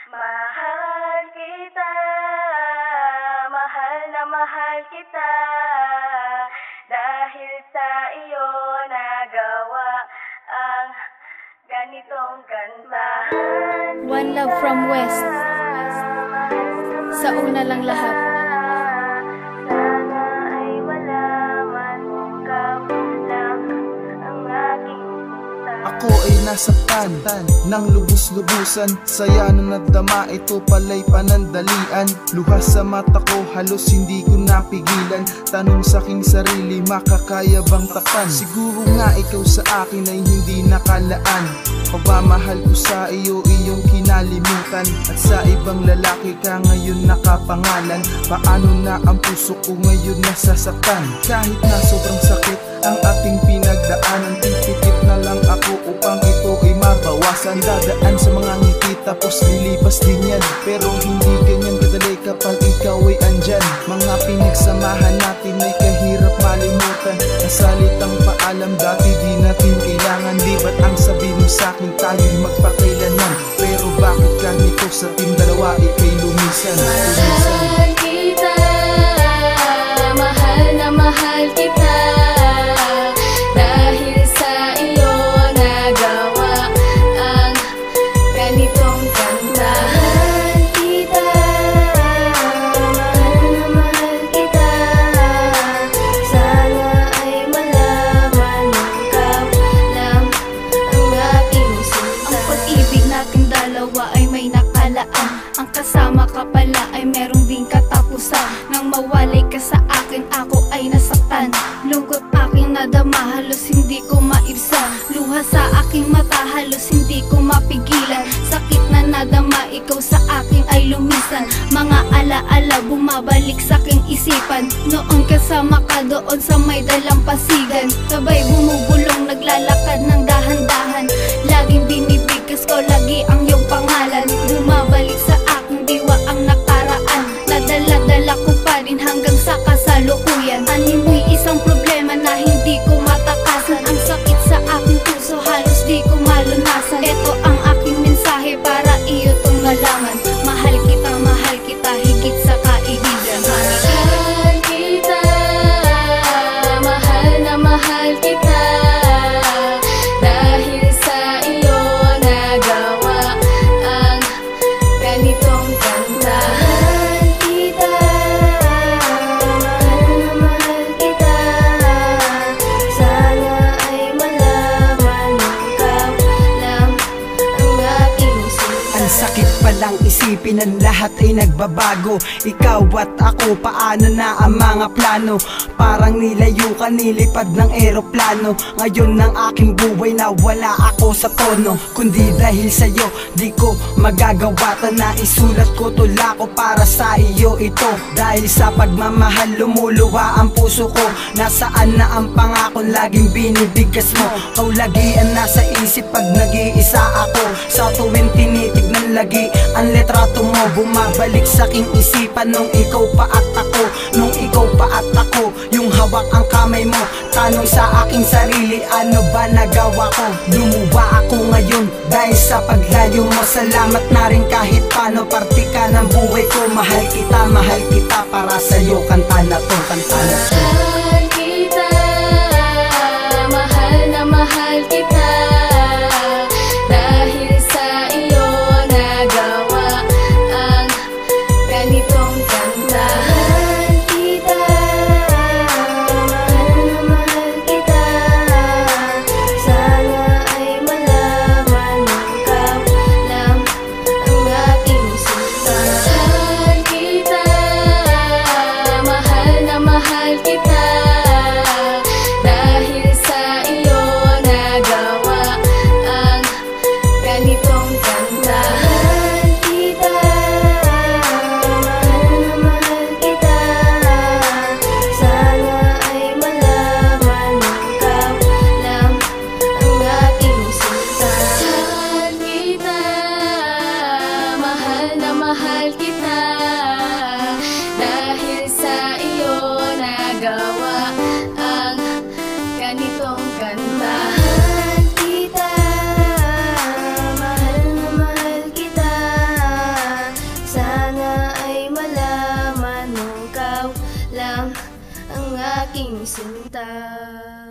Mahal kita, mahal na mahal kita, dahil sa iyo nagawa ang ganitong kanta. One Love from West. Sa una lang lahat. Sana ay malaman mong kamulang ang aking punta. Ako ay nasaktan ng lubos-lubusan. Saya na nadama, ito pala'y panandalian. Luha sa mata ko, halos hindi ko napigilan. Tanong sa aking sarili, makakaya bang takpan? Siguro nga ikaw sa akin ay hindi nakalaan. Pagmamahal ko sa iyo, iyong kinalimutan. At sa ibang lalaki ka ngayon nakapangalan. Paano na ang puso ko ngayon nasasaktan? Kahit na sobrang sakit ang ating pinagdaanan, titipit na lang ako upang ito ay mabawasan. Dadaan sa mga ngiti tapos lilipas din yan, pero hindi ganyan kadali kapag ikaw ay andyan. Mga pinagsamahan natin ay kahirap malimutan. Nasalitang paalam dati di natin kailangan. Di ba't ang sabi mo sa'kin tayo'y magpakailanan? Pero bakit ganito sa ating dalawa ikay lumisan? Mahal kita, mahal na mahal kita, dahil sa iyo nagawa ang ganitong kanta. Mahal kita, mahal na mahal kita, sana ay malaman mong ikaw lang ang aking sinta. Ang pag-ibig nating dalawa ay may nakalaan. Ang kasama ka pala ay merong ding katapusan. Nang mawalay ka sa akin, ako ay nasaktan. Lungkot aking nadama, halos hindi ko maibsan. Luha sa aking mata, halos hindi ko mapigilan. Sakit na nadama, ikaw sa akin ay lumisan. Mga alaala bumabalik sa aking isipan. Noon kasama ka doon sa may dalampasigan. Sabay bumubulong, naglalakad ng dahan-dahan. Laging binibigkas ko lagi ang iyong pangalan. Bumabalik sa aking diwa ang nakaraan. Nadala-dala ko pa rin hanggang sa kasalukuyan. Animoy isang problema na hindi ko matakasan. Ang sakit sa aking puso, halos di ko malunasan. Ito ang aking mensahe para iyo tong malaman. Mahal kita higit sa kaibigan. Mahal kita, mahal na mahal kita, dahil sa iyo nagawa ang ganitong kanta. Mahal kita, mahal na mahal kita, sana ay malaman mong ikaw lang ang aking sinta. Ang sakit palang isipin ang lahat ay nagbabago. Ikaw at ako, paano na ang mga plano? Parang nilayo ka, nilipad ng eroplano. Ngayon ng aking buhay na wala ako sa tono. Kundi dahil sa'yo, di ko magagawa to na isulat ko tula ko para sa iyo ito. Dahil sa pagmamahal lumuluwa ang puso ko. Nasaan na ang pangakong laging binibigkas mo? Kaulagian nasa isip pag nag-iisa ako. Sa tuwing tinitignan lagi ang letrato mo, bumabalik sa aking isipan nung ikaw pa at ako. Nung ikaw pa at ako, yung hawak ang kamay mo. Tanong sa aking sarili, ano ba nagawa ko? Lumuwa ako ngayon dahil sa paglayo mo. Salamat na rin kahit paano, parte ka ng buhay ko. Mahal kita, para sa'yo kanta na to, kanta na to. Mahal kita, mahal na mahal kita, dahil sa iyo nagawa ang ganitong kanta. Mahal kita, mahal na mahal kita, sana ay malaman mong ikaw lang ang aking sinta. Mahal kita, mahal na mahal kita, dahil sa iyo nagawa ang ganitong kanta. Mahal kita, mahal na mahal kita, sana ay malaman mong ikaw lang ang aking sinta. Mahal kita, mahal na mahal kita, dahil sa iyo nagawa ang ganitong kanta. Mahal kita, mahal na mahal kita, aking sinta.